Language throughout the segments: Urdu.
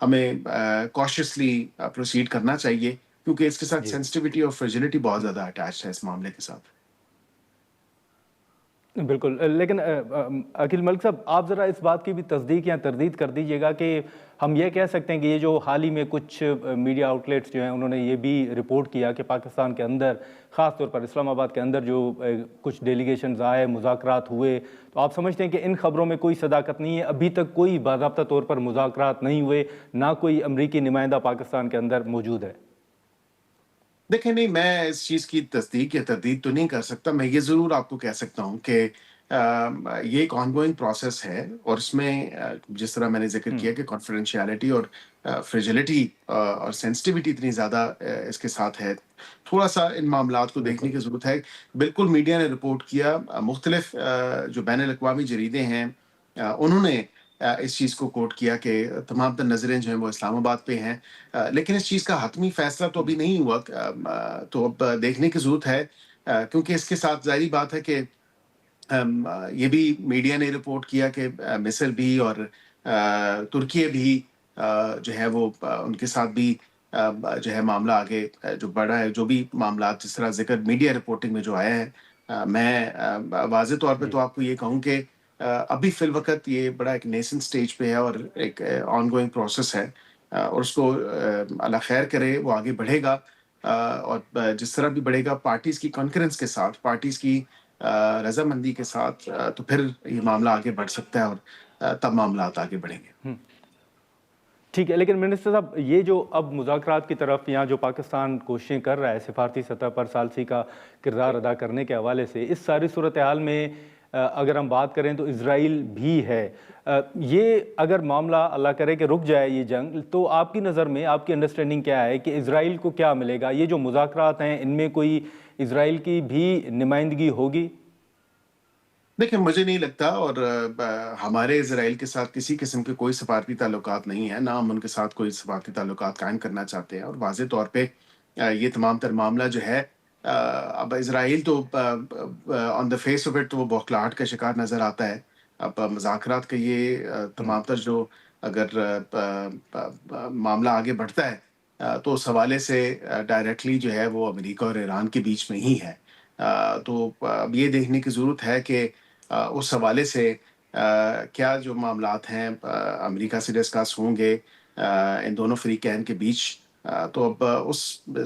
ہمیں کاشیسلی پروسیڈ کرنا چاہیے، کیونکہ اس کے ساتھ جی سینسٹیوٹی اور فرجلٹی بہت زیادہ اٹیچ ہے اس معاملے کے ساتھ۔ بالکل، لیکن عقیل ملک صاحب، آپ ذرا اس بات کی بھی تصدیق یا تردید کر دیجیے گا کہ ہم یہ کہہ سکتے ہیں کہ یہ جو حال ہی میں کچھ میڈیا آؤٹلیٹس جو ہیں انہوں نے یہ بھی رپورٹ کیا کہ پاکستان کے اندر، خاص طور پر اسلام آباد کے اندر جو کچھ ڈیلیگیشنز آئے، مذاکرات ہوئے، تو آپ سمجھتے ہیں کہ ان خبروں میں کوئی صداقت نہیں ہے؟ ابھی تک کوئی باضابطہ طور پر مذاکرات نہیں ہوئے، نہ کوئی امریکی نمائندہ پاکستان کے اندر موجود ہے؟ دیکھیں، نہیں، میں اس چیز کی تصدیق یا تردید تو نہیں کر سکتا، میں یہ ضرور آپ کو کہہ سکتا ہوں کہ یہ ایک آن گوئنگ پروسیس ہے، اور اس میں جس طرح میں نے ذکر کیا کہ کانفیڈینشیلٹی اور فریجلٹی اور سینسٹیوٹی اتنی زیادہ اس کے ساتھ ہے، تھوڑا سا ان معاملات کو دیکھنے بالکل کی ضرورت ہے۔ بالکل میڈیا نے رپورٹ کیا، مختلف جو بین الاقوامی جریدے ہیں انہوں نے اس چیز کو کوٹ کیا کہ تمام تر نظریں جو ہیں وہ اسلام آباد پہ ہیں، لیکن اس چیز کا حتمی فیصلہ تو ابھی نہیں ہوا، تو اب دیکھنے کی ضرورت ہے، کیونکہ اس کے ساتھ ظاہری بات ہے کہ یہ بھی میڈیا نے رپورٹ کیا کہ مصر بھی اور ترکیہ بھی جو ہے وہ ان کے ساتھ بھی جو ہے معاملہ آگے جو بڑھا ہے، جو بھی معاملات جس طرح ذکر میڈیا رپورٹنگ میں جو آیا ہے، میں واضح طور پہ جی تو آپ کو یہ کہوں کہ ابھی فی الوقت یہ بڑا ایک نیسن سٹیج پہ ہے اور ایک آن گوئنگ پروسیس ہے، اور اس کو اللہ خیر کرے، وہ آگے بڑھے گا، اور جس طرح بھی بڑھے گا پارٹیز کی کانکرنس کے ساتھ، پارٹیز کی رضامندی کے ساتھ، تو پھر یہ معاملہ آگے بڑھ سکتا ہے، اور تب معاملات آگے بڑھیں گے۔ ٹھیک ہے، لیکن منسٹر صاحب، یہ جو اب مذاکرات کی طرف یا جو پاکستان کوششیں کر رہا ہے سفارتی سطح پر ثالثی کا کردار ادا کرنے کے حوالے سے، اس ساری صورتحال میں اگر ہم بات کریں تو اسرائیل بھی ہے۔ یہ اگر معاملہ اللہ کرے کہ رک جائے یہ جنگ، تو آپ کی نظر میں، آپ کی انڈرسٹینڈنگ کیا ہے کہ اسرائیل کو کیا ملے گا؟ یہ جو مذاکرات ہیں ان میں کوئی اسرائیل کی بھی نمائندگی ہوگی؟ دیکھیں، مجھے نہیں لگتا، اور ہمارے اسرائیل کے ساتھ کسی قسم کے کوئی سفارتی تعلقات نہیں ہیں، نہ ہم ان کے ساتھ کوئی سفارتی تعلقات قائم کرنا چاہتے ہیں، اور واضح طور پہ یہ تمام تر معاملہ جو ہے، اب اسرائیل تو آن دا فیس آف اٹ تو وہ بوکھلاہٹ کا شکار نظر آتا ہے۔ اب مذاکرات کا یہ تمام تر جو اگر معاملہ آگے بڑھتا ہے، تو اس حوالے سے ڈائریکٹلی جو ہے وہ امریکہ اور ایران کے بیچ میں ہی ہے، تو اب یہ دیکھنے کی ضرورت ہے کہ اس حوالے سے کیا جو معاملات ہیں امریکہ سے ڈسکس ہوں گے ان دونوں فریقین کے بیچ، تو اب اس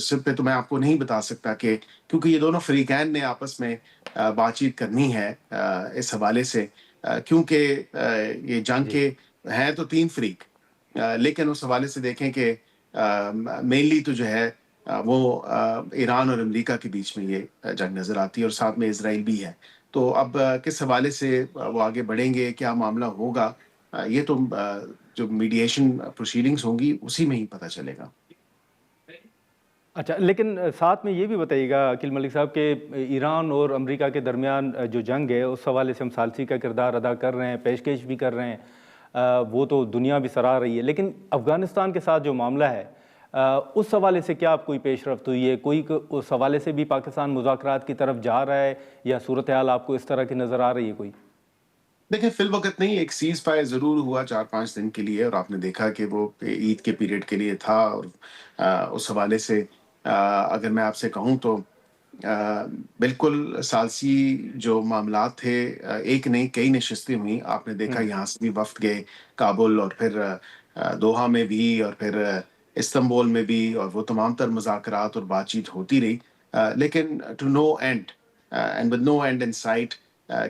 سب پہ تو میں آپ کو نہیں بتا سکتا، کہ کیونکہ یہ دونوں فریقین نے آپس میں بات چیت کرنی ہے اس حوالے سے، کیونکہ یہ جنگ جی کے ہیں تو تین فریق، لیکن اس حوالے سے دیکھیں کہ مینلی تو جو ہے وہ ایران اور امریکہ کے بیچ میں یہ جنگ نظر آتی ہے، اور ساتھ میں اسرائیل بھی ہے، تو اب کس حوالے سے وہ آگے بڑھیں گے، کیا معاملہ ہوگا، یہ تو جو میڈیشن پروسیڈنگز ہوں گی اسی میں ہی پتہ چلے گا۔ اچھا، لیکن ساتھ میں یہ بھی بتائیے گا عقیل ملک صاحب کہ ایران اور امریکہ کے درمیان جو جنگ ہے اس حوالے سے ہم ثالثی کا کردار ادا کر رہے ہیں، پیشکش بھی کر رہے ہیں، وہ تو دنیا بھی سراہ رہی ہے، لیکن افغانستان کے ساتھ جو معاملہ ہے اس حوالے سے کیا آپ کوئی پیش رفت ہوئی ہے؟ کوئی اس حوالے سے بھی پاکستان مذاکرات کی طرف جا رہا ہے، یا صورتحال آپ کو اس طرح کی نظر آ رہی ہے کوئی؟ دیکھیں، فی الوقت نہیں، ایک سیز فائر ضرور ہوا 4-5 دن کے لیے، اور آپ نے دیکھا کہ وہ عید کے پیریڈ کے لیے تھا، اور اس حوالے سے اگر میں آپ سے کہوں تو بالکل ثالثی جو معاملات تھے، ایک نہیں کئی نشستیں ہوئیں، آپ نے دیکھا یہاں سے بھی وفد گئے کابل، اور پھر دوحہ میں بھی، اور پھر استنبول میں بھی، اور وہ تمام تر مذاکرات اور بات چیت ہوتی رہی، لیکن to no end and with no end in sight,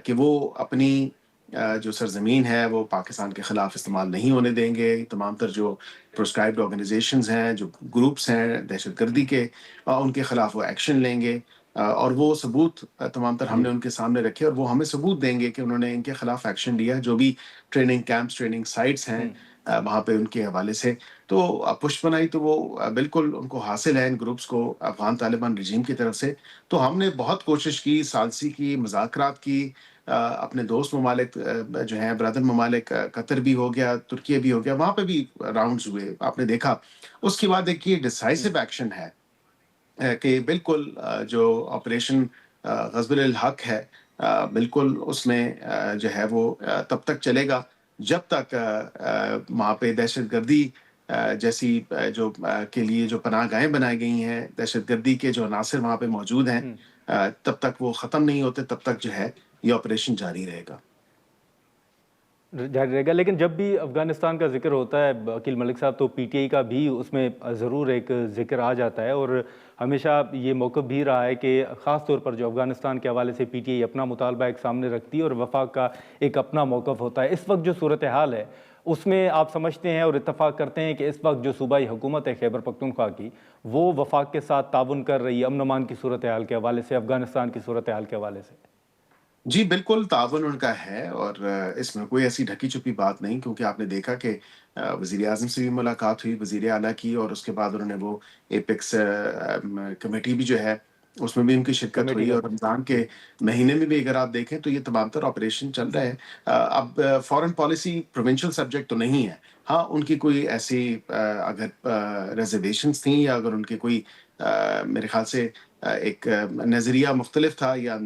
کہ وہ اپنی جو سرزمین ہے وہ پاکستان کے خلاف استعمال نہیں ہونے دیں گے، تمام تر جو پروسکرائبڈ آرگنائزیشنز ہیں، جو گروپس ہیں دہشت گردی کے، ان کے خلاف وہ ایکشن لیں گے، اور وہ ثبوت تمام تر ہم جی نے ان کے سامنے رکھے، اور وہ ہمیں ثبوت دیں گے کہ انہوں نے ان کے خلاف ایکشن لیا، جو بھی ٹریننگ کیمپس، ٹریننگ سائٹس ہیں وہاں پہ ان کے حوالے سے، تو پشت پناہی تو وہ بالکل ان کو حاصل ہے، ان گروپس کو، افغان طالبان رجیم کی طرف سے، تو ہم نے بہت کوشش کی، ثالثی کی، مذاکرات کی، اپنے دوست ممالک جو ہیں، برادر ممالک، قطر بھی ہو گیا، ترکیہ بھی ہو گیا، وہاں پہ بھی راؤنڈز ہوئے، آپ نے دیکھا۔ اس کے بعد ایک یہ ڈسائسو ایکشن ہے کہ بالکل جو آپریشن غزب الحق ہے، بالکل اس میں جو ہے وہ تب تک چلے گا جب تک وہاں پہ دہشت گردی جیسی جو کے لیے جو پناہ گاہیں بنائی گئی ہیں، دہشت گردی کے جو عناصر وہاں پہ موجود ہیں، تب تک وہ ختم نہیں ہوتے، تب تک جو ہے یہ آپریشن جاری رہے گا۔ جاری رہے گا، لیکن جب بھی افغانستان کا ذکر ہوتا ہے عقیل ملک صاحب، تو پی ٹی آئی کا بھی اس میں ضرور ایک ذکر آ جاتا ہے، اور ہمیشہ یہ موقف بھی رہا ہے کہ خاص طور پر جو افغانستان کے حوالے سے پی ٹی آئی اپنا مطالبہ ایک سامنے رکھتی ہے اور وفاق کا ایک اپنا موقف ہوتا ہے۔ اس وقت جو صورتحال ہے اس میں آپ سمجھتے ہیں اور اتفاق کرتے ہیں کہ اس وقت جو صوبائی حکومت ہے خیبر پختونخوا کی، وہ وفاق کے ساتھ تعاون کر رہی ہے امن و امان کی صورتحال کے حوالے سے، افغانستان کی صورتحال کے حوالے سے؟ جی بالکل تعاون ان کا ہے، اور اس میں کوئی ایسی ڈھکی چھپی بات نہیں، کیونکہ آپ نے دیکھا کہ وزیر اعظم سے بھی ملاقات ہوئی، وزیر اعلیٰ کی، اور اس کے بعد انہوں نے وہ ایپیکس کمیٹی بھی جو ہے اس میں بھی ان کی شرکت کمیٹی ہوئی، کا اور رمضان جی کے مہینے میں بھی اگر آپ دیکھیں تو یہ تمام تر آپریشن چل رہے ہیں۔ اب فارن پالیسی پروونشل سبجیکٹ تو نہیں ہے، ہاں ان کی کوئی ایسی اگر ریزرویشنس تھیں، یا اگر ان کے کوئی میرے خیال سے ایک نظریہ مختلف تھا، یا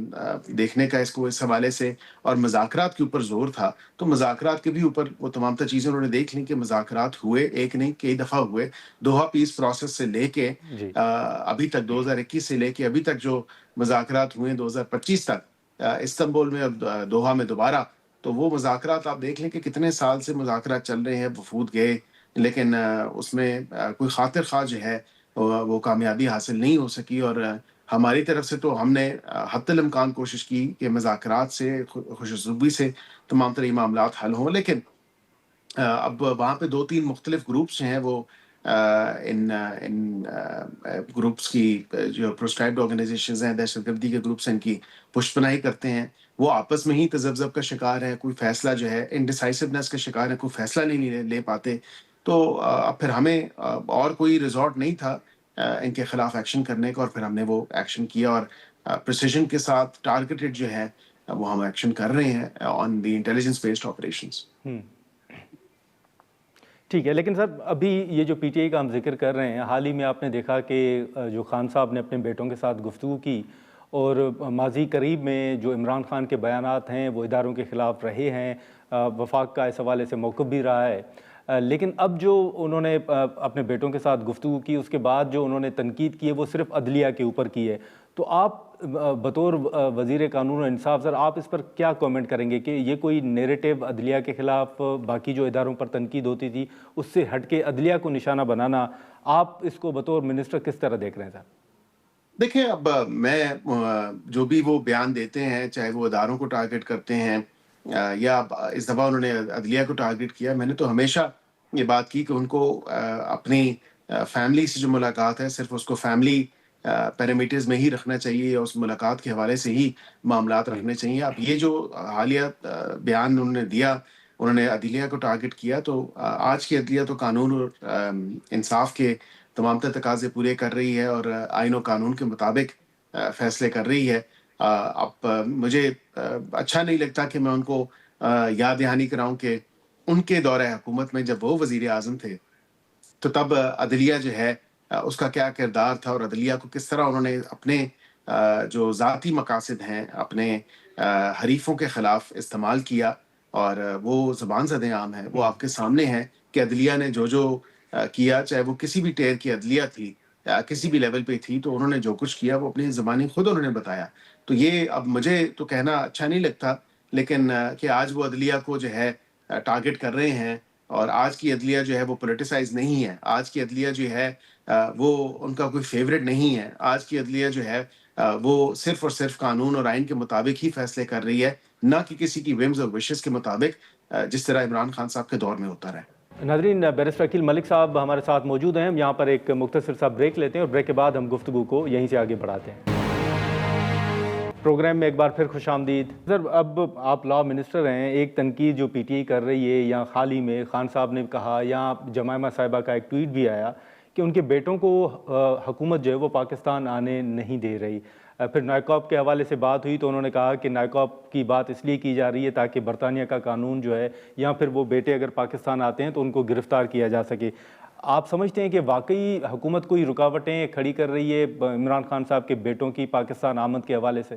دیکھنے کا اس حوالے سے، اور مذاکرات کے اوپر زور تھا، تو مذاکرات کے بھی اوپر وہ تمام تر چیزیں انہوں نے دیکھ لیں کہ مذاکرات ہوئے، ایک نہیں کئی دفعہ ہوئے، دوحہ پیس پروسیس سے لے کے جی ابھی تک 2021 سے لے کے ابھی تک جو مذاکرات ہوئے 2025 تک استنبول میں اور دوحہ میں دوبارہ، تو وہ مذاکرات آپ دیکھ لیں کہ کتنے سال سے مذاکرات چل رہے ہیں، وفود گئے، لیکن اس میں کوئی خاطر خواہ جو ہے وہ کامیابی حاصل نہیں ہو سکی، اور ہماری طرف سے تو ہم نے حتی الامکان کوشش کی کہ مذاکرات سے، خوش اسلوبی سے تمام تر یہ معاملات حل ہوں، لیکن اب وہاں پہ دو تین مختلف گروپس ہیں، وہ ان گروپس کی جو پروسکرائبڈ آرگنائزیشنز ہیں، دہشت گردی کے گروپس ہیں، ان کی پشت پناہی کرتے ہیں، وہ آپس میں ہی تذبذب کا شکار ہے، کوئی فیصلہ جو ہے انڈیسائسونیس کا شکار ہے، کوئی فیصلہ نہیں لے پاتے، تو اب پھر ہمیں اور کوئی ریزورٹ نہیں تھا ان کے خلاف ایکشن کرنے کا، اور پھر ہم نے وہ ایکشن کیا، اور پریسیژن کے ساتھ ٹارگیٹڈ جو ہے وہ ہم ایکشن کر رہے ہیں آن دی انٹیلیجنس بیسڈ آپریشنز۔ ٹھیک ہے، لیکن سر ابھی یہ جو پی ٹی آئی کا ہم ذکر کر رہے ہیں، حال ہی میں آپ نے دیکھا کہ جو خان صاحب نے اپنے بیٹوں کے ساتھ گفتگو کی، اور ماضی قریب میں جو عمران خان کے بیانات ہیں وہ اداروں کے خلاف رہے ہیں، وفاق کا اس حوالے سے موقف بھی رہا ہے، لیکن اب جو انہوں نے اپنے بیٹوں کے ساتھ گفتگو کی، اس کے بعد جو انہوں نے تنقید کی ہے وہ صرف عدلیہ کے اوپر کی ہے، تو آپ بطور وزیر قانون و انصاف سر، آپ اس پر کیا کومنٹ کریں گے کہ یہ کوئی نیریٹو عدلیہ کے خلاف باقی جو اداروں پر تنقید ہوتی تھی اس سے ہٹ کے عدلیہ کو نشانہ بنانا، آپ اس کو بطور منسٹر کس طرح دیکھ رہے ہیں سر؟ دیکھیں، اب میں جو بھی وہ بیان دیتے ہیں، چاہے وہ اداروں کو ٹارگٹ کرتے ہیں یا اس دفعہ انہوں نے عدلیہ کو ٹارگٹ کیا، میں نے تو ہمیشہ یہ بات کی کہ ان کو اپنی فیملی سے جو ملاقات ہے صرف اس کو فیملی پیرامیٹرز میں ہی رکھنا چاہیے، یا اس ملاقات کے حوالے سے ہی معاملات جی رکھنے چاہیے۔ اب یہ جو حالیہ بیان انہوں نے دیا، انہوں نے عدلیہ کو ٹارگٹ کیا، تو آج کی عدلیہ تو قانون اور انصاف کے تمام تر تقاضے پورے کر رہی ہے، اور آئین و قانون کے مطابق فیصلے کر رہی ہے۔ اب مجھے اچھا نہیں لگتا کہ میں ان کو یاد دہانی کراؤں کہ ان کے دور حکومت میں جب وہ وزیر اعظم تھے تو تب عدلیہ جو ہے اس کا کیا کردار تھا، اور عدلیہ کو کس طرح انہوں نے اپنے جو ذاتی مقاصد ہیں، اپنے حریفوں کے خلاف استعمال کیا، اور وہ زبان زد عام ہے، وہ آپ کے سامنے ہے کہ عدلیہ نے جو کیا، چاہے وہ کسی بھی ٹیر کی عدلیہ تھی، کسی بھی لیول پہ تھی، تو انہوں نے جو کچھ کیا وہ اپنی زبانی خود انہوں نے بتایا۔ تو یہ اب مجھے تو کہنا اچھا نہیں لگتا، لیکن کہ آج وہ عدلیہ کو جو ہے ٹارگٹ کر رہے ہیں، اور آج کی عدلیہ جو ہے وہ پولیٹیسائز نہیں ہے، آج کی عدلیہ جو ہے وہ ان کا کوئی فیوریٹ نہیں ہے، آج کی عدلیہ جو ہے وہ صرف اور صرف قانون اور آئین کے مطابق ہی فیصلے کر رہی ہے، نہ کہ کسی کی ومز اور وشز کے مطابق، جس طرح عمران خان صاحب کے دور میں ہوتا رہا۔ ناظرین، بیرسٹر عقیل ملک صاحب ہمارے ساتھ موجود ہیں، ہم یہاں پر ایک مختصر سا بریک لیتے ہیں اور بریک کے بعد ہم گفتگو کو یہیں سے آگے بڑھاتے ہیں۔ پروگرام میں ایک بار پھر خوش آمدید سر۔ اب آپ لا منسٹر ہیں، ایک تنقید جو پی ٹی آئی کر رہی ہے، یا حال ہی میں خان صاحب نے کہا، یا جمائمہ صاحبہ کا ایک ٹویٹ بھی آیا کہ ان کے بیٹوں کو حکومت جو ہے وہ پاکستان آنے نہیں دے رہی۔ پھر نائکاپ کے حوالے سے بات ہوئی تو انہوں نے کہا کہ نائکاپ کی بات اس لیے کی جا رہی ہے تاکہ برطانیہ کا قانون جو ہے، یا پھر وہ بیٹے اگر پاکستان آتے ہیں تو ان کو گرفتار کیا جا سکے۔ آپ سمجھتے ہیں کہ واقعی حکومت کوئی رکاوٹیں کھڑی کر رہی ہے عمران خان صاحب کے بیٹوں کی پاکستان آمد کے حوالے سے؟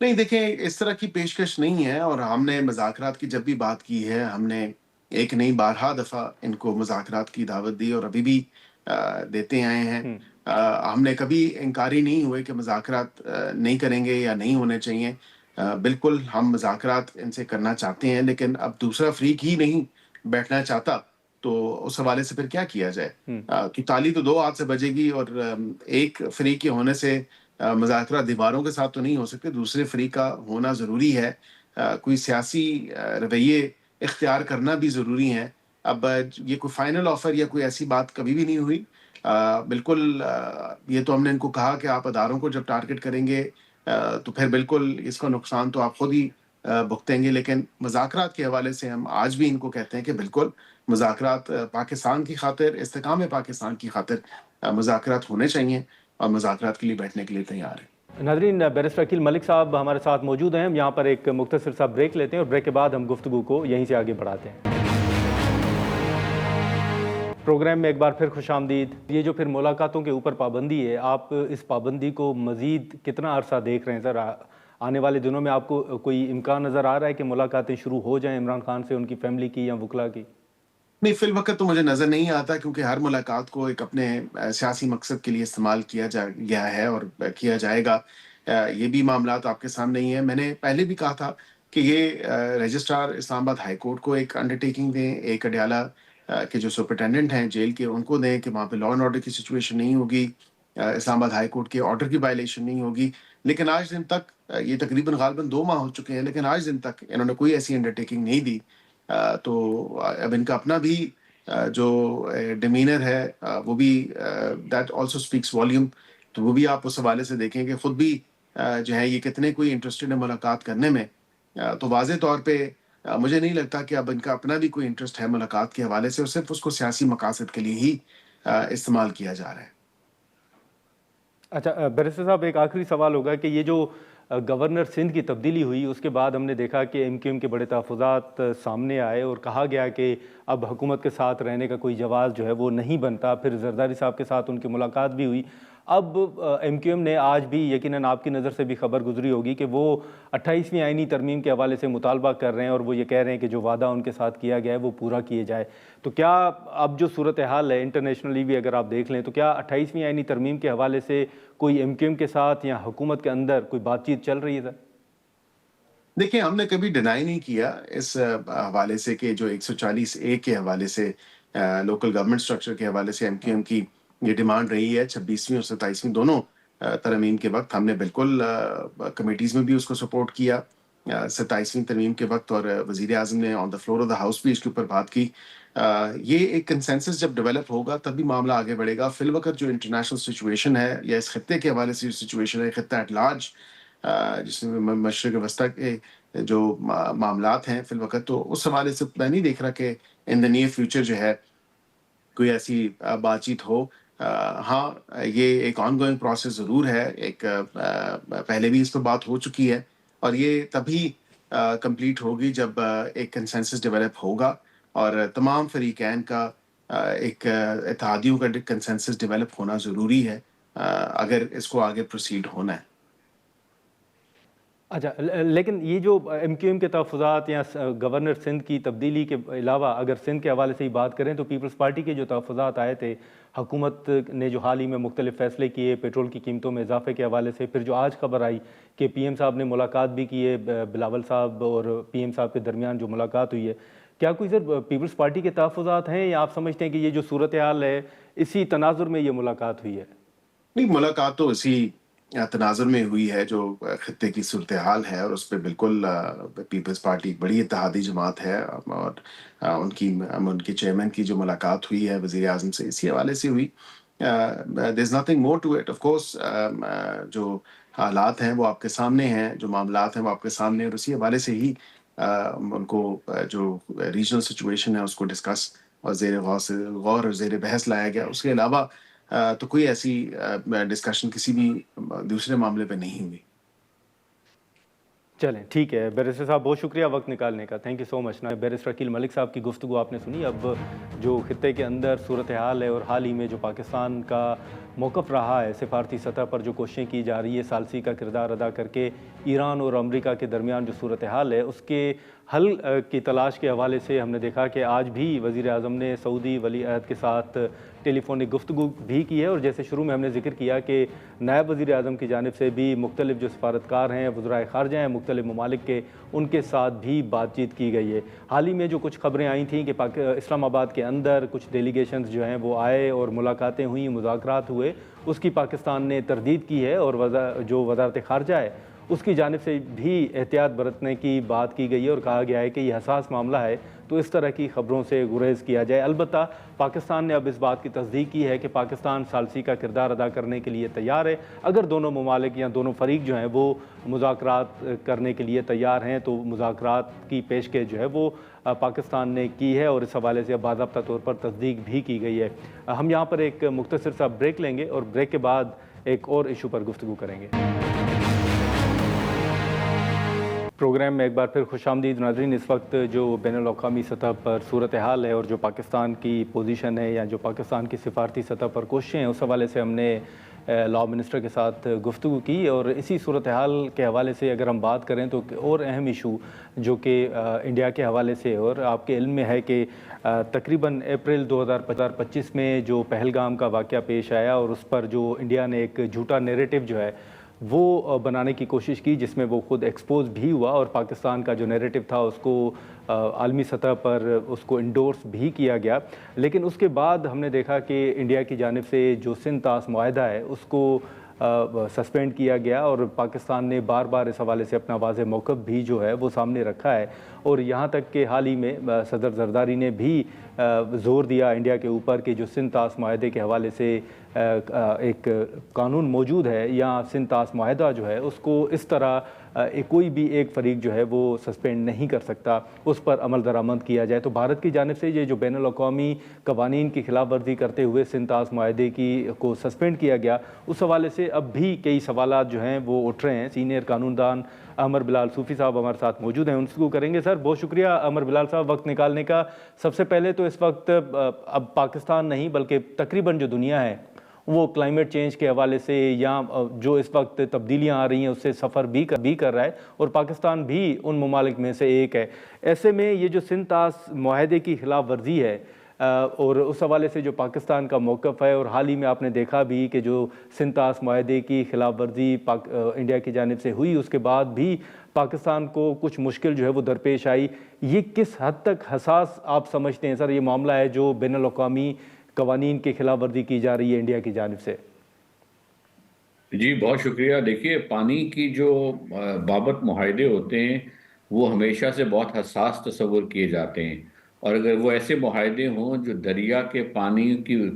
نہیں دیکھیں اس طرح کی پیشکش نہیں ہے، اور ہم نے مذاکرات کی جب بھی بات کی ہے، ہم نے ایک نہیں بارہا دفعہ ان کو مذاکرات کی دعوت دی اور ابھی بھی دیتے آئے ہیں۔ ہوں ہم نے کبھی انکاری نہیں ہوئے کہ مذاکرات نہیں کریں گے یا نہیں ہونے چاہیے۔ بالکل ہم مذاکرات ان سے کرنا چاہتے ہیں، لیکن اب دوسرا فریق ہی نہیں بیٹھنا چاہتا تو اس حوالے سے پھر کیا کیا جائے؟ ہوں کہ تالی تو دو ہاتھ سے بجے گی، اور ایک فریق کے ہونے سے مذاکرات دیواروں کے ساتھ تو نہیں ہو سکتے، دوسرے فریق کا ہونا ضروری ہے۔ کوئی سیاسی رویے اختیار کرنا بھی ضروری ہے۔ اب یہ کوئی فائنل آفر یا کوئی ایسی بات کبھی بھی نہیں ہوئی۔ بالکل یہ تو ہم نے ان کو کہا کہ آپ اداروں کو جب ٹارگٹ کریں گے تو پھر بالکل اس کا نقصان تو آپ خود ہی بھگتیں گے، لیکن مذاکرات کے حوالے سے ہم آج بھی ان کو کہتے ہیں کہ بالکل مذاکرات پاکستان کی خاطر، استحکام پاکستان کی خاطر مذاکرات ہونے چاہیے، اور مذاکرات کے لیے بیٹھنے کے لیے تیار ہیں۔ ناظرین، بیرسٹر عقیل ملک صاحب ہمارے ساتھ موجود ہیں۔ ہم یہاں پر ایک مختصر سا بریک لیتے ہیں اور بریک کے بعد ہم گفتگو کو یہیں سے آگے بڑھاتے ہیں۔ پروگرام میں ایک بار پھر خوش آمدید۔ یہ جو پھر ملاقاتوں کے اوپر پابندی ہے، آپ اس پابندی کو مزید کتنا عرصہ دیکھ رہے ہیں؟ سر آنے والے دنوں میں آپ کو کوئی امکان نظر آ رہا ہے کہ ملاقاتیں شروع ہو جائیں عمران خان سے، ان کی فیملی کی یا وکلا کی؟ نہیں، فی الوقت تو مجھے نظر نہیں آتا، کیونکہ ہر ملاقات کو ایک اپنے سیاسی مقصد کے لیے استعمال کیا گیا ہے اور کیا جائے گا۔ یہ بھی معاملات آپ کے سامنے ہی ہیں۔ میں نے پہلے بھی کہا تھا کہ یہ رجسٹرار اسلام آباد ہائی کورٹ کو ایک انڈرٹیکنگ دیں، ایک اڈیالہ کے جو سپرنٹینڈنٹ ہیں جیل کے، ان کو دیں کہ وہاں پہ لا اینڈ آرڈر کی سچویشن نہیں ہوگی، اسلام آباد ہائی کورٹ کے آرڈر کی وائلیشن نہیں ہوگی۔ لیکن آج دن تک یہ تقریباً غالباً 2 ماہ ہو چکے ہیں، لیکن آج دن تک انہوں نے کوئی ایسی انڈرٹیکنگ نہیں دی۔ تو اب ان کا اپنا بھی جو ڈیمینر ہے وہ بھی دیٹ آلسو اسپیکس والیوم۔ تو وہ بھی آپ اس حوالے سے دیکھیں کہ خود بھی جو ہے یہ کتنے کوئی انٹرسٹڈ ہے ملاقات کرنے میں۔ تو واضح طور پہ مجھے نہیں لگتا کہ اب ان کا اپنا بھی کوئی انٹرسٹ ہے ملاقات کے حوالے سے، اور صرف اس کو سیاسی مقاصد کے لیے ہی استعمال کیا جا رہا ہے۔ اچھا بیرسٹر صاحب، ایک آخری سوال ہوگا کہ یہ جو گورنر سندھ کی تبدیلی ہوئی، اس کے بعد ہم نے دیکھا کہ ایم کیو ایم کے بڑے تحفظات سامنے آئے اور کہا گیا کہ اب حکومت کے ساتھ رہنے کا کوئی جواز جو ہے وہ نہیں بنتا۔ پھر زرداری صاحب کے ساتھ ان کی ملاقات بھی ہوئی۔ اب ایم کیو ایم نے آج بھی، یقیناً آپ کی نظر سے بھی خبر گزری ہوگی کہ وہ 28ویں آئینی ترمیم کے حوالے سے مطالبہ کر رہے ہیں، اور وہ یہ کہہ رہے ہیں کہ جو وعدہ ان کے ساتھ کیا گیا ہے وہ پورا کیے جائے۔ تو کیا اب جو صورتحال ہے انٹرنیشنلی بھی اگر آپ دیکھ لیں تو کیا 28ویں آئینی ترمیم کے حوالے سے کوئی ایم کیو ایم کے ساتھ یا حکومت کے اندر کوئی بات چیت چل رہی ہے سر؟ دیکھیں، ہم نے کبھی ڈینائی نہیں کیا اس حوالے سے کہ جو 140A کے حوالے سے لوکل گورنمنٹ سٹرکچر کے حوالے سے ایم کیو ایم کی یہ ڈیمانڈ رہی ہے 26ویں اور 27ویں دونوں ترمیم کے وقت۔ ہم نے بالکل کمیٹیز میں بھی اس کو سپورٹ کیا 27ویں ترمیم کے وقت، اور وزیر اعظم نے on the floor of the house بھی اس کے اوپر بات کی۔ یہ ایک کنسنسس جب ڈیولپ ہوگا تب بھی معاملہ آگے بڑھے گا۔ فی الوقت جو انٹرنیشنل سچویشن ہے یا اس خطے کے حوالے سے جو سچویشن ہے، خطہ ایٹ لارج جس میں مشرق وسطیٰ کے جو معاملات ہیں فی الوقت، تو اس حوالے سے میں نہیں دیکھ رہا کہ ان دا نیئر فیوچر جو ہے کوئی ایسی بات چیت ہو۔ ہاں، یہ ایک آن گوئنگ پروسیس ضرور ہے، ایک پہلے بھی اس پر بات ہو چکی ہے، اور یہ تبھی کمپلیٹ ہوگی جب ایک کنسنسس ڈیولپ ہوگا اور تمام فریقین کا ایک اتحادیوں کا کنسنسس ڈیولپ ہونا ضروری ہے اگر اس کو آگے پروسیڈ ہونا ہے۔ اچھا، لیکن یہ جو ایم کیو ایم کے تحفظات یا گورنر سندھ کی تبدیلی کے علاوہ اگر سندھ کے حوالے سے ہی بات کریں تو پیپلز پارٹی کے جو تحفظات آئے تھے، حکومت نے جو حال ہی میں مختلف فیصلے کیے پیٹرول کی قیمتوں میں اضافے کے حوالے سے، پھر جو آج خبر آئی کہ پی ایم صاحب نے ملاقات بھی کی ہے، بلاول صاحب اور پی ایم صاحب کے درمیان جو ملاقات ہوئی ہے، کیا کوئی سر پیپلز پارٹی کے تحفظات ہیں یا آپ سمجھتے ہیں کہ یہ جو صورتحال ہے اسی تناظر میں یہ ملاقات ہوئی ہے؟ نہیں، ملاقات تو اسی تناظر میں ہوئی ہے جو خطے کی صورتحال ہے، اور اس پہ بالکل پیپلز پارٹی ایک بڑی اتحادی جماعت ہے، اور ان کے چیئرمین کی جو ملاقات ہوئی ہے وزیر اعظم سے اسی حوالے سے ہوئی۔ There is nothing more to it, of course جو حالات ہیں وہ آپ کے سامنے ہیں، جو معاملات ہیں وہ آپ کے سامنے ہیں، اور اسی حوالے سے ہی ان کو جو ریجنل سچویشن ہے اس کو ڈسکس اور غور اور زیر بحث لایا گیا۔ اس کے علاوہ تو کوئی ایسی ڈسکشن کسی بھی دوسرے معاملے پہ نہیں ہوئی۔ چلیں ٹھیک ہے بیرسٹر صاحب، بہت شکریہ وقت نکالنے کا، thank you so much. Barrister Aqeel Malik صاحب کی گفتگو آپ نے سنی. اب جو خطے کے اندر صورتحال ہے اور حال ہی میں جو پاکستان کا موقف رہا ہے سفارتی سطح پر، جو کوششیں کی جا رہی ہے ثالثی کا کردار ادا کر کے ایران اور امریکہ کے درمیان جو صورتحال ہے اس کے حل کی تلاش کے حوالے سے ہم نے دیکھا کہ آج بھی وزیر اعظم نے سعودی ولی عہد کے ساتھ ٹیلی فونک گفتگو بھی کی ہے، اور جیسے شروع میں ہم نے ذکر کیا کہ نائب وزیر اعظم کی جانب سے بھی مختلف جو سفارتکار ہیں، وزرائے خارجہ ہیں مختلف ممالک کے، ان کے ساتھ بھی بات چیت کی گئی ہے. حال ہی میں جو کچھ خبریں آئی تھیں کہ اسلام آباد کے اندر کچھ ڈیلیگیشنز جو ہیں وہ آئے اور ملاقاتیں ہوئیں، مذاکرات ہوئے، اس کی پاکستان نے تردید کی ہے، اور جو وزارت خارجہ ہے اس کی جانب سے بھی احتیاط برتنے کی بات کی گئی ہے، اور کہا گیا ہے کہ یہ حساس معاملہ ہے تو اس طرح کی خبروں سے گریز کیا جائے. البتہ پاکستان نے اب اس بات کی تصدیق کی ہے کہ پاکستان ثالثی کا کردار ادا کرنے کے لیے تیار ہے. اگر دونوں ممالک یا دونوں فریق جو ہیں وہ مذاکرات کرنے کے لیے تیار ہیں تو مذاکرات کی پیشکش جو ہے وہ پاکستان نے کی ہے، اور اس حوالے سے اب باضابطہ طور پر تصدیق بھی کی گئی ہے. ہم یہاں پر ایک مختصر سا بریک لیں گے اور بریک کے بعد ایک اور ایشو پر گفتگو کریں گے. پروگرام میں ایک بار پھر خوش آمدید ناظرین. اس وقت جو بین الاقوامی سطح پر صورتحال ہے اور جو پاکستان کی پوزیشن ہے یا جو پاکستان کی سفارتی سطح پر کوششیں ہیں، اس حوالے سے ہم نے لاء منسٹر کے ساتھ گفتگو کی، اور اسی صورتحال کے حوالے سے اگر ہم بات کریں تو اور اہم ایشو جو کہ انڈیا کے حوالے سے، اور آپ کے علم میں ہے کہ تقریباً اپریل 2025 میں جو پہلگام کا واقعہ پیش آیا اور اس پر جو انڈیا نے ایک جھوٹا نیریٹو جو ہے وہ بنانے کی کوشش کی، جس میں وہ خود ایکسپوز بھی ہوا، اور پاکستان کا جو نیریٹو تھا اس کو عالمی سطح پر اس کو انڈورس بھی کیا گیا. لیکن اس کے بعد ہم نے دیکھا کہ انڈیا کی جانب سے جو سندھ طاس معاہدہ ہے اس کو سسپینڈ کیا گیا، اور پاکستان نے بار بار اس حوالے سے اپنا واضح موقف بھی جو ہے وہ سامنے رکھا ہے. اور یہاں تک کہ حال ہی میں صدر زرداری نے بھی زور دیا انڈیا کے اوپر کہ جو سندھ طاس معاہدے کے حوالے سے ایک قانون موجود ہے، یا سندھ طاس معاہدہ جو ہے اس کو اس طرح کوئی بھی ایک فریق جو ہے وہ سسپینڈ نہیں کر سکتا، اس پر عمل درآمد کیا جائے. تو بھارت کی جانب سے یہ جو بین الاقوامی قوانین کی خلاف ورزی کرتے ہوئے سندھ طاس معاہدے کو سسپینڈ کیا گیا، اس حوالے سے اب بھی کئی سوالات جو ہیں وہ اٹھ رہے ہیں. سینئر قانون دان عمر بلال صوفی صاحب ہمارے ساتھ موجود ہیں، ان سے کریں گے. سر بہت شکریہ عمر بلال صاحب وقت نکالنے کا. سب سے پہلے تو اس وقت اب پاکستان نہیں بلکہ تقریباً جو دنیا ہے وہ کلائمیٹ چینج کے حوالے سے یا جو اس وقت تبدیلیاں آ رہی ہیں اس سے سفر بھی کر رہا ہے، اور پاکستان بھی ان ممالک میں سے ایک ہے. ایسے میں یہ جو سندھ طاس معاہدے کی خلاف ورزی ہے اور اس حوالے سے جو پاکستان کا موقف ہے، اور حال ہی میں آپ نے دیکھا بھی کہ جو سندھ طاس معاہدے کی خلاف ورزی انڈیا کی جانب سے ہوئی، اس کے بعد بھی پاکستان کو کچھ مشکل جو ہے وہ درپیش آئی. یہ کس حد تک حساس آپ سمجھتے ہیں سر یہ معاملہ ہے جو بین الاقوامی قوانین کی خلاف ورزی کی جا رہی ہے انڈیا کی جانب سے؟ جی بہت شکریہ. دیکھیے پانی کی جو بابت معاہدے ہوتے ہیں وہ ہمیشہ سے بہت حساس تصور کیے جاتے ہیں، اور اگر وہ ایسے معاہدے ہوں جو دریا کے پانی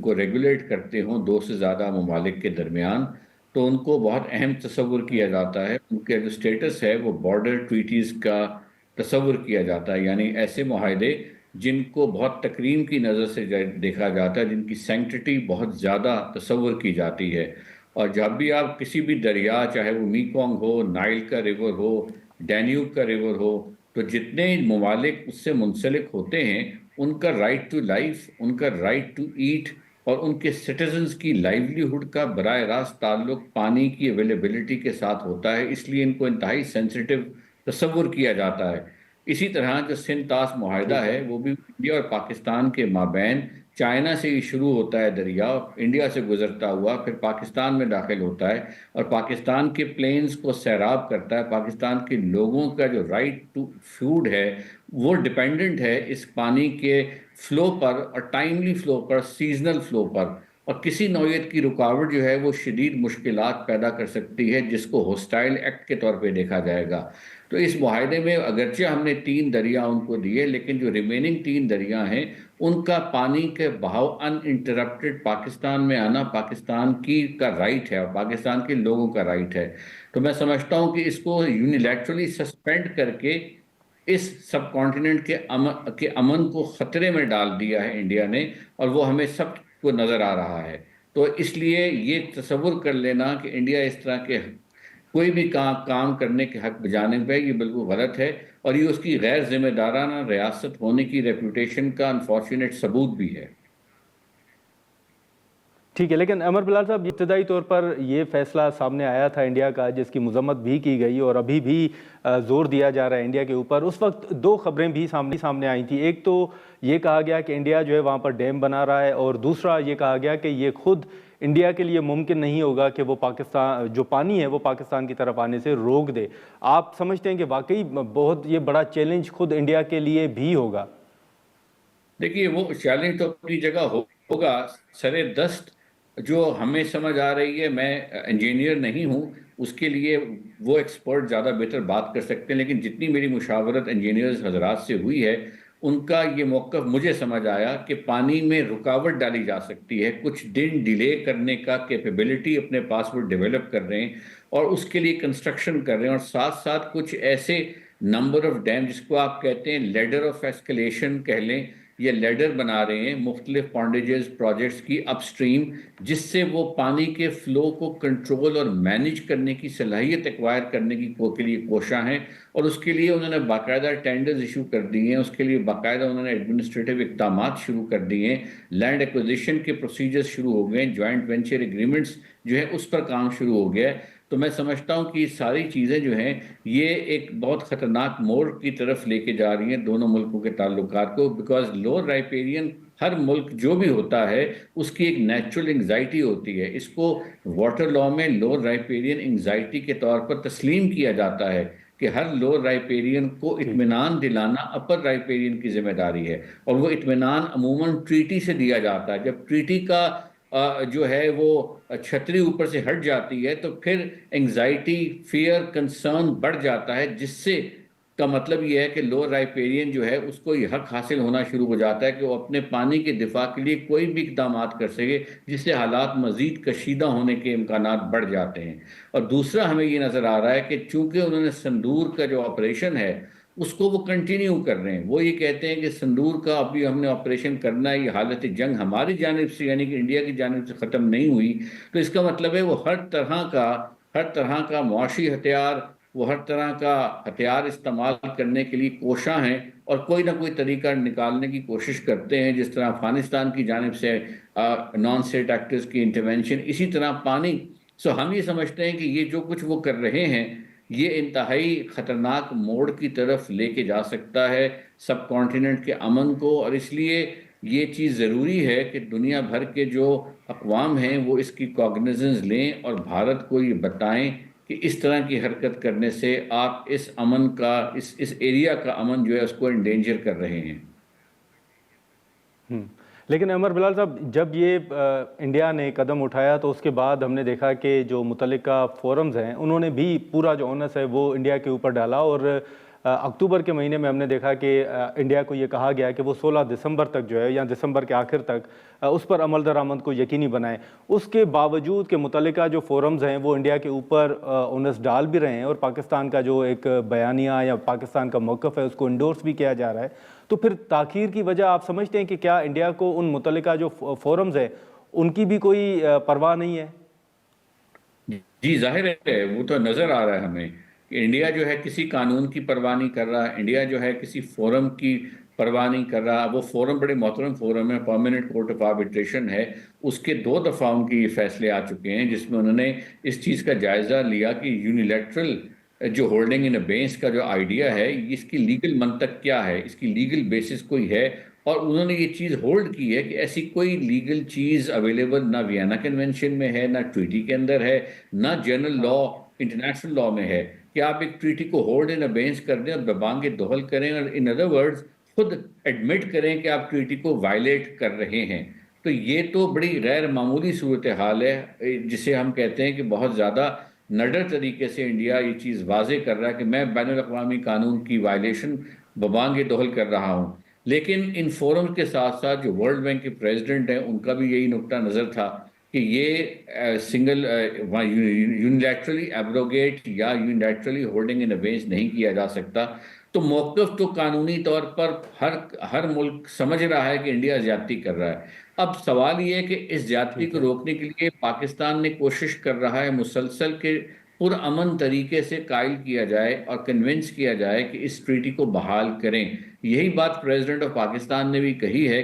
کو ریگولیٹ کرتے ہوں دو سے زیادہ ممالک کے درمیان، تو ان کو بہت اہم تصور کیا جاتا ہے. ان کے جو سٹیٹس ہے وہ بارڈر ٹویٹیز کا تصور کیا جاتا ہے، یعنی ایسے معاہدے جن کو بہت تکریم کی نظر سے دیکھا جاتا ہے، جن کی سینکٹیٹی بہت زیادہ تصور کی جاتی ہے. اور جب بھی آپ کسی بھی دریا، چاہے وہ میکونگ ہو، نائل کا ریور ہو، ڈینیوب کا ریور ہو، تو جتنے ممالک اس سے منسلک ہوتے ہیں ان کا رائٹ ٹو لائف، ان کا رائٹ ٹو ایٹ، اور ان کے سٹیزنز کی لائیولیہڈ کا براہ راست تعلق پانی کی اویلیبلٹی کے ساتھ ہوتا ہے. اس لیے ان کو انتہائی سینسیٹیو تصور کیا جاتا ہے. اسی طرح جو سندھ طاس معاہدہ ٹھیک ہے. ہے وہ بھی انڈیا اور پاکستان کے مابین چائنا سے ہی شروع ہوتا ہے، دریا انڈیا سے گزرتا ہوا پھر پاکستان میں داخل ہوتا ہے، اور پاکستان کے پلینز کو سیراب کرتا ہے. پاکستان کے لوگوں کا جو رائٹ ٹو فوڈ ہے وہ ڈیپینڈنٹ ہے اس پانی کے فلو پر، اور ٹائملی فلو پر، سیزنل فلو پر. اور کسی نوعیت کی رکاوٹ جو ہے وہ شدید مشکلات پیدا کر سکتی ہے، جس کو ہوسٹائل ایکٹ کے طور پہ دیکھا جائے گا. تو اس معاہدے میں اگرچہ ہم نے 3 دریا ان کو دیے، لیکن جو ریمیننگ 3 دریا ہیں ان کا پانی کے بہاؤ ان انٹرپٹڈ پاکستان میں آنا پاکستان کا رائٹ ہے، اور پاکستان کے لوگوں کا رائٹ ہے. تو میں سمجھتا ہوں کہ اس کو یونیلیٹرلی سسپینڈ کر کے اس سب کانٹیننٹ کے امن کو خطرے میں ڈال دیا ہے انڈیا نے، اور وہ ہمیں سب کو نظر آ رہا ہے. تو اس لیے یہ تصور کر لینا کہ انڈیا اس طرح کے کوئی بھی کام کرنے کے حق بجانے پہ، یہ بالکل غلط ہے، اور یہ اس کی غیر ذمہ دارانہ ریاست ہونے کی ریپوٹیشن کا انفارچونیٹ ثبوت بھی ہے۔ ٹھیک ہے، لیکن عمر بلال صاحب، ابتدائی طور پر یہ فیصلہ سامنے آیا تھا انڈیا کا، جس کی مذمت بھی کی گئی اور ابھی بھی زور دیا جا رہا ہے انڈیا کے اوپر۔ اس وقت دو خبریں بھی سامنے آئی تھیں۔ ایک تو یہ کہا گیا کہ انڈیا جو ہے وہاں پر ڈیم بنا رہا ہے، اور دوسرا یہ کہا گیا کہ یہ خود انڈیا کے لیے ممکن نہیں ہوگا کہ وہ پاکستان جو پانی ہے وہ پاکستان کی طرف آنے سے روک دے۔ آپ سمجھتے ہیں کہ واقعی بہت یہ بڑا چیلنج خود انڈیا کے لیے بھی ہوگا؟ دیکھیے، وہ چیلنج تو اپنی جگہ ہوگا، سرے دست جو ہمیں سمجھ آ رہی ہے، میں انجینئر نہیں ہوں، اس کے لیے وہ ایکسپرٹ زیادہ بہتر بات کر سکتے ہیں، لیکن جتنی میری مشاورت انجینئرز حضرات سے ہوئی ہے، ان کا یہ موقف مجھے سمجھ آیا کہ پانی میں رکاوٹ ڈالی جا سکتی ہے، کچھ دن ڈیلے کرنے کا کیپیبلٹی اپنے پاس وہ ڈیولپ کر رہے ہیں، اور اس کے لیے کنسٹرکشن کر رہے ہیں، اور ساتھ ساتھ کچھ ایسے نمبر آف ڈیم جس کو آپ کہتے ہیں لیڈر آف ایسکلیشن کہہ لیں، یہ لیڈر بنا رہے ہیں مختلف پونڈیجز پروجیکٹس کی اپ سٹریم، جس سے وہ پانی کے فلو کو کنٹرول اور مینیج کرنے کی صلاحیت ایکوائر کرنے کی کے لیے کوشاں ہیں، اور اس کے لیے انہوں نے باقاعدہ ٹینڈرز ایشو کر دی ہیں، اس کے لیے باقاعدہ انہوں نے ایڈمنسٹریٹو اقدامات شروع کر دیے ہیں، لینڈ ایکوزیشن کے پروسیجرز شروع ہو گئے ہیں، جوائنٹ وینچر ایگریمنٹس جو ہے اس پر کام شروع ہو گیا ہے۔ تو میں سمجھتا ہوں کہ یہ ساری چیزیں جو ہیں یہ ایک بہت خطرناک موڑ کی طرف لے کے جا رہی ہیں دونوں ملکوں کے تعلقات کو، بیکاز لوور رائپیرین ہر ملک جو بھی ہوتا ہے اس کی ایک نیچرل انگزائٹی ہوتی ہے، اس کو واٹر لاء میں لوور رائپیرین انگزائٹی کے طور پر تسلیم کیا جاتا ہے کہ ہر لوور رائپیرین کو اطمینان دلانا اپر رائپیرین کی ذمہ داری ہے، اور وہ اطمینان عموماً ٹریٹی سے دیا جاتا ہے۔ جب ٹریٹی کا جو ہے وہ چھتری اوپر سے ہٹ جاتی ہے تو پھر انگزائٹی، فیئر، کنسرن بڑھ جاتا ہے، جس سے کا مطلب یہ ہے کہ لوور رائپیرین جو ہے اس کو یہ حق حاصل ہونا شروع ہو جاتا ہے کہ وہ اپنے پانی کے دفاع کے لیے کوئی بھی اقدامات کر سکے، جس سے حالات مزید کشیدہ ہونے کے امکانات بڑھ جاتے ہیں۔ اور دوسرا ہمیں یہ نظر آ رہا ہے کہ چونکہ انہوں نے سندور کا جو آپریشن ہے اس کو وہ کنٹینیو کر رہے ہیں، وہ یہ کہتے ہیں کہ سندور کا ابھی ہم نے آپریشن کرنا ہے، یہ حالت جنگ ہماری جانب سے یعنی کہ انڈیا کی جانب سے ختم نہیں ہوئی، تو اس کا مطلب ہے وہ ہر طرح کا معاشی ہتھیار، وہ ہر طرح کا ہتھیار استعمال کرنے کے لیے کوشاں ہیں، اور کوئی نہ کوئی طریقہ نکالنے کی کوشش کرتے ہیں، جس طرح افغانستان کی جانب سے نان اسٹیٹ ایکٹرز کی انٹرونشن، اسی طرح پانی۔ سو ہم یہ سمجھتے ہیں کہ یہ جو کچھ وہ کر رہے ہیں یہ انتہائی خطرناک موڑ کی طرف لے کے جا سکتا ہے سب کانٹیننٹ کے امن کو، اور اس لیے یہ چیز ضروری ہے کہ دنیا بھر کے جو اقوام ہیں وہ اس کی کوگنیزنس لیں اور بھارت کو یہ بتائیں کہ اس طرح کی حرکت کرنے سے آپ اس امن کا اس ایریا کا امن جو ہے اس کو انڈینجر کر رہے ہیں۔ لیکن عمر بلال صاحب، جب یہ انڈیا نے قدم اٹھایا تو اس کے بعد ہم نے دیکھا کہ جو متعلقہ فورمز ہیں انہوں نے بھی پورا جو اونس ہے وہ انڈیا کے اوپر ڈالا، اور اکتوبر کے مہینے میں ہم نے دیکھا کہ انڈیا کو یہ کہا گیا کہ وہ 16 دسمبر تک جو ہے یا دسمبر کے آخر تک اس پر عمل درآمد کو یقینی بنائیں۔ اس کے باوجود کہ متعلقہ جو فورمز ہیں وہ انڈیا کے اوپر اونس ڈال بھی رہے ہیں، اور پاکستان کا جو ایک بیانیہ یا پاکستان کا موقف ہے اس کو انڈورس بھی کیا جا رہا ہے، تو پھر تاخیر کی وجہ آپ سمجھتے ہیں کہ کیا انڈیا کو ان متعلقہ جو فورمز ہیں ان کی بھی کوئی پرواہ نہیں ہے؟ جی ظاہر ہے، وہ تو نظر آ رہا ہے ہمیں کہ انڈیا جو ہے کسی قانون کی پرواہ نہیں کر رہا، انڈیا جو ہے کسی فورم کی پرواہ نہیں کر رہا۔ وہ فورم بڑے محترم فورم ہے، پرماننٹ کورٹ آف آربیٹریشن ہے، اس کے 2 دفعہ ان کی فیصلے آ چکے ہیں جس میں انہوں نے اس چیز کا جائزہ لیا کہ یونیلیٹرل جو ہولڈنگ ان ابینس کا جو آئیڈیا ہے اس کی لیگل منطق کیا ہے، اس کی لیگل بیسس کوئی ہے، اور انہوں نے یہ چیز ہولڈ کی ہے کہ ایسی کوئی لیگل چیز اویلیبل نہ وینا کنونشن میں ہے، نہ ٹریٹی کے اندر ہے، نہ جنرل لا انٹرنیشنل لا میں ہے کہ آپ ایک ٹریٹی کو ہولڈ ان ابینس کر دیں اور ببانگ دوہل کریں، اور ان ادر ورڈز خود ایڈمٹ کریں کہ آپ ٹریٹی کو وائلیٹ کر رہے ہیں۔ تو یہ تو بڑی غیر معمولی صورتحال ہے، جسے ہم کہتے ہیں کہ بہت زیادہ نڈر طریقے سے انڈیا یہ چیز واضح کر رہا ہے کہ میں بین الاقوامی قانون کی وائلیشن ببانگ دوہل کر رہا ہوں۔ لیکن ان فورم کے ساتھ ساتھ جو ورلڈ بینک کے پریزیڈنٹ ہیں ان کا بھی یہی نقطہ نظر تھا کہ یہ سنگل یونیلیٹرلی ایبروگیٹ یا یونیلیٹرلی ہولڈنگ ان ابینس نہیں کیا جا سکتا۔ تو موقف تو قانونی طور پر ہر ملک سمجھ رہا ہے کہ انڈیا زیادتی کر رہا ہے۔ اب سوال یہ ہے کہ اس زیادتی کو روکنے کے لیے پاکستان نے کوشش کر رہا ہے مسلسل کہ پرامن طریقے سے قائل کیا جائے اور کنونس کیا جائے کہ اس ٹریٹی کو بحال کریں. یہی بات پریزیڈنٹ آف پاکستان نے بھی کہی ہے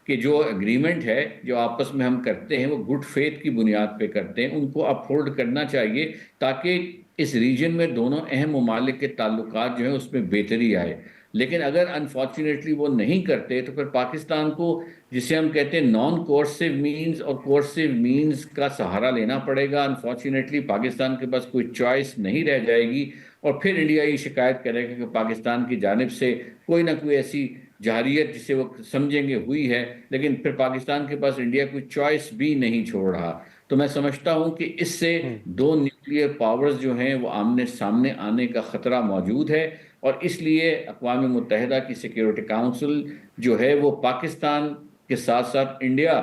کہ جو اگریمنٹ ہے جو آپس میں ہم کرتے ہیں وہ گڈ فیتھ کی بنیاد پہ کرتے ہیں, ان کو اپ ہولڈ کرنا چاہیے تاکہ اس ریجن میں دونوں اہم ممالک کے تعلقات جو ہیں اس میں بہتری آئے. لیکن اگر انفارچونیٹلی وہ نہیں کرتے تو پھر پاکستان کو, جسے ہم کہتے ہیں نان کورسیو مینز اور کورسیو مینز کا سہارا لینا پڑے گا. انفارچونیٹلی پاکستان کے پاس کوئی چوائس نہیں رہ جائے گی, اور پھر انڈیا یہ شکایت کرے گا کہ پاکستان کی جانب سے کوئی نہ کوئی ایسی جارحیت جسے وہ سمجھیں گے ہوئی ہے, لیکن پھر پاکستان کے پاس انڈیا کوئی چوائس بھی نہیں چھوڑ رہا. تو میں سمجھتا ہوں کہ اس سے دو نیوکلیئر پاورز جو ہیں وہ آمنے سامنے آنے کا خطرہ موجود ہے, اور اس لیے اقوام متحدہ کی سیکیورٹی کاؤنسل جو ہے وہ پاکستان کے ساتھ ساتھ انڈیا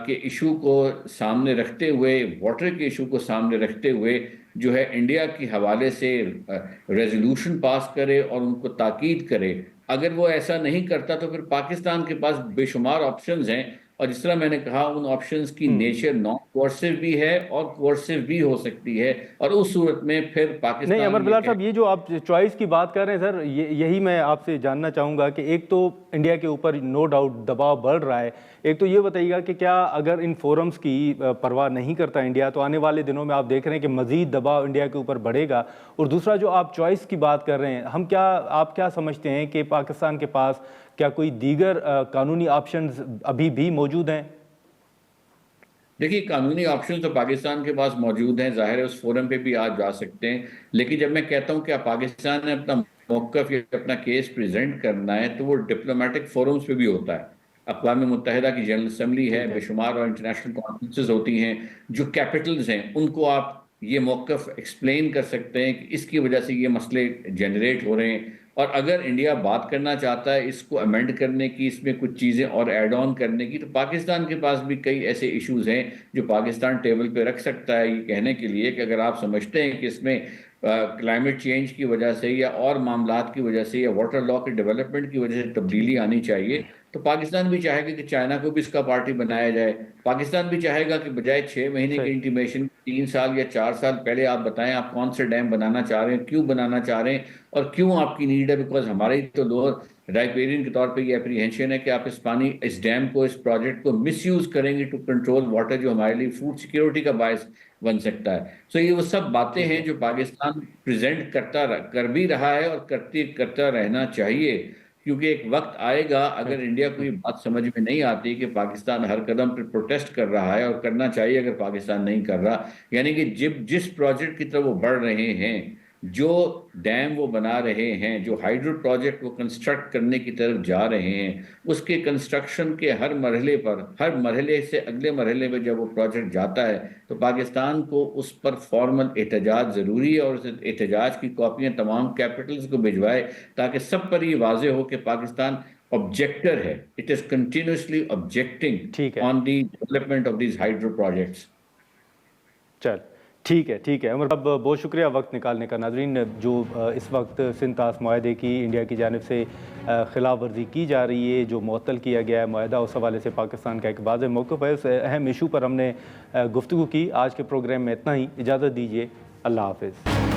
کے ایشو کو سامنے رکھتے ہوئے, واٹر کے ایشو کو سامنے رکھتے ہوئے جو ہے انڈیا کے حوالے سے ریزولوشن پاس کرے اور ان کو تاکید کرے. اگر وہ ایسا نہیں کرتا تو پھر پاکستان کے پاس بے شمار آپشنز ہیں, اور جس طرح میں نے کہا ان آپشنز کی نیچر نان کورسیو بھی ہے اور کورسیو بھی ہو سکتی ہے, اور اس صورت میں پھر پاکستان نہیں امر بلال صاحب, یہ جو آپ چوائس کی بات کر رہے ہیں سر, یہی میں آپ سے جاننا چاہوں گا کہ ایک تو انڈیا کے اوپر نو ڈاؤٹ دباؤ بڑھ رہا ہے, ایک تو یہ بتائیے گا کہ کیا اگر ان فورمز کی پرواہ نہیں کرتا انڈیا تو آنے والے دنوں میں آپ دیکھ رہے ہیں کہ مزید دباؤ انڈیا کے اوپر بڑھے گا. اور دوسرا جو آپ چوائس کی بات کر رہے ہیں, آپ کیا سمجھتے ہیں کہ پاکستان کے پاس کیا کوئی دیگر قانونی آپشنز ابھی بھی موجود ہیں؟ دیکھیے قانونی آپشن تو پاکستان کے پاس موجود ہیں, ظاہر ہے اس فورم پہ بھی آج جا سکتے ہیں, لیکن جب میں کہتا ہوں کہ پاکستان نے اپنا موقف یا اپنا کیس پریزنٹ کرنا ہے تو وہ ڈپلومیٹک فورمز پہ بھی ہوتا ہے. اقوام متحدہ کی جنرل اسمبلی ہے, بے شمار اور انٹرنیشنل کانفرنسز ہوتی ہیں, جو کیپٹلز ہیں ان کو آپ یہ موقف ایکسپلین کر سکتے ہیں کہ اس کی وجہ سے یہ مسئلے جنریٹ ہو رہے ہیں, اور اگر انڈیا بات کرنا چاہتا ہے اس کو امینڈ کرنے کی, اس میں کچھ چیزیں اور ایڈ آن کرنے کی, تو پاکستان کے پاس بھی کئی ایسے ایشوز ہیں جو پاکستان ٹیبل پہ رکھ سکتا ہے یہ کہنے کے لیے کہ اگر آپ سمجھتے ہیں کہ اس میں کلائمیٹ چینج کی وجہ سے یا اور معاملات کی وجہ سے یا واٹر لا کے ڈیولپمنٹ کی وجہ سے تبدیلی آنی چاہیے, تو پاکستان بھی چاہے گا کہ چائنا کو بھی اس کا پارٹی بنایا جائے. پاکستان بھی چاہے گا کہ بجائے 6 مہینے کی انٹیمیشن 3 سال یا 4 سال پہلے آپ بتائیں آپ کون سے ڈیم بنانا چاہ رہے ہیں, کیوں بنانا چاہ رہے ہیں, اور کیوں آپ کی نیڈ ہے. بیکاز ہماری تو لوور رائپیرین کے طور پہ یہ اپریہینشن ہے کہ آپ اس ڈیم کو, اس پروجیکٹ کو مس یوز کریں گے ٹو کنٹرول واٹر, جو ہمارے لیے فوڈ سیکیورٹی کا باعث بن سکتا ہے. سو یہ وہ سب باتیں ہیں جو پاکستان پریزنٹ کر بھی رہا ہے اور کرتا رہنا چاہیے, کیونکہ ایک وقت آئے گا اگر انڈیا کو یہ بات سمجھ میں نہیں آتی کہ پاکستان ہر قدم پر پروٹیسٹ کر رہا ہے, اور کرنا چاہیے اگر پاکستان نہیں کر رہا, یعنی کہ جس پروجیکٹ کی طرف وہ بڑھ رہے ہیں, جو ڈیم وہ بنا رہے ہیں, جو ہائیڈرو پروجیکٹ وہ کنسٹرکٹ کرنے کی طرف جا رہے ہیں, اس کے کنسٹرکشن کے ہر مرحلے سے اگلے مرحلے میں جب وہ پروجیکٹ جاتا ہے تو پاکستان کو اس پر فارمل احتجاج ضروری ہے, اور اس احتجاج کی کاپیاں تمام کیپٹلز کو بھجوائے تاکہ سب پر یہ واضح ہو کہ پاکستان آبجیکٹر ہے. It is continuously objecting on the development of these hydro projects. چل ٹھیک ہے عمر صاحب, بہت شکریہ وقت نکالنے کا. ناظرین, جو اس وقت سندھ طاس معاہدے کی انڈیا کی جانب سے خلاف ورزی کی جا رہی ہے, جو معطل کیا گیا ہے معاہدہ, اس حوالے سے پاکستان کا ایک واضح موقف ہے. اس اہم ایشو پر ہم نے گفتگو کی. آج کے پروگرام میں اتنا ہی, اجازت دیجیے, اللہ حافظ.